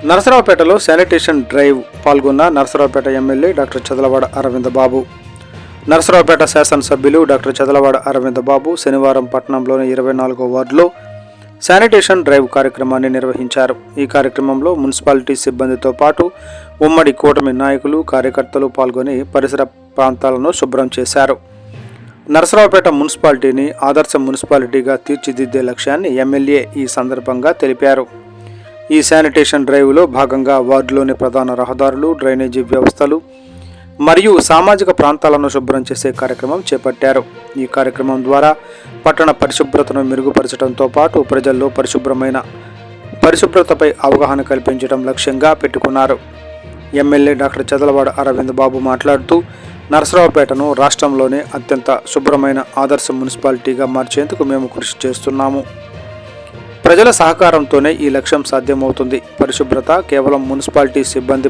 నరసరావుపేటలో sanitation drive పాల్గొన్న Narasaraopet MLA doctor Chadalavada Arvind బాబు. నరసరావుపేట శాసనసభ్యులు doctor Chadalavada Arvind బాబు శనివారం పట్టణంలోని 24వ వార్డులో శానిటేషన్ డ్రైవ్ కార్యక్రమాన్ని నిర్వహించారు. ఈ కార్యక్రమంలో మున్సిపాలిటీ సిబ్బందితో పాటు ఉమ్మడి కూటమి నాయకులు, కార్యకర్తలు పాల్గొని పరిసర ప్రాంతాలను శుభ్రం చేశారు. నరసరావుపేట మున్సిపాలిటీని ఆదర్శ మున్సిపాలిటీగా తీర్చిదిద్దే లక్ష్యాన్ని ఎమ్మెల్యే ఈ సందర్భంగా తెలిపారు. ఈ శానిటేషన్ డ్రైవ్లో భాగంగా వార్డులోని ప్రధాన రహదారులు, డ్రైనేజీ వ్యవస్థలు మరియు సామాజిక ప్రాంతాలను శుభ్రం చేసే కార్యక్రమం చేపట్టారు. ఈ కార్యక్రమం ద్వారా పట్టణ పరిశుభ్రతను మెరుగుపరచడంతో పాటు ప్రజల్లో పరిశుభ్రతపై అవగాహన కల్పించడం లక్ష్యంగా పెట్టుకున్నారు. ఎమ్మెల్యే డాక్టర్ చదలవాడ అరవింద్ బాబు మాట్లాడుతూ, నరసరావుపేటను రాష్ట్రంలోనే అత్యంత శుభ్రమైన ఆదర్శ మున్సిపాలిటీగా మార్చేందుకు మేము కృషి చేస్తున్నాము. ప్రజల సహకారంతోనే ఈ లక్ష్యం సాధ్యమవుతుంది. పరిశుభ్రత కేవలం మున్సిపాలిటీ సిబ్బంది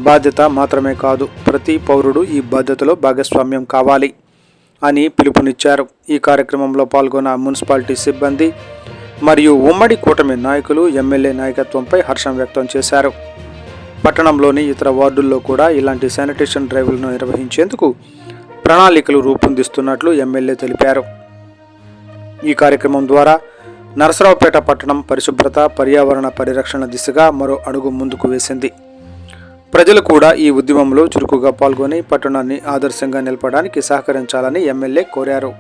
బాధ్యత మాత్రమే కాదు, ప్రతి పౌరుడు ఈ బాధ్యతలో భాగస్వామ్యం కావాలి అని పిలుపునిచ్చారు. ఈ కార్యక్రమంలో పాల్గొన్న మున్సిపాలిటీ సిబ్బంది మరియు ఉమ్మడి కూటమి నాయకులు ఎమ్మెల్యే నాయకత్వంపై హర్షం వ్యక్తం చేశారు. పట్టణంలోని ఇతర వార్డుల్లో కూడా ఇలాంటి శానిటేషన్ డ్రైవ్లను నిర్వహించేందుకు ప్రణాళికలు రూపొందిస్తున్నట్లు ఎమ్మెల్యే తెలిపారు. ఈ కార్యక్రమం ద్వారా నరసరావుపేట పట్టణం పరిశుభ్రత, పర్యావరణ పరిరక్షణ దిశగా మరో అడుగు ముందుకు వేసింది. ప్రజలు కూడా ఈ ఉద్యమంలో చురుకుగా పాల్గొని పట్టణాన్ని ఆదర్శంగా నిలపడానికి సహకరించాలని ఎమ్మెల్యే కోరారు.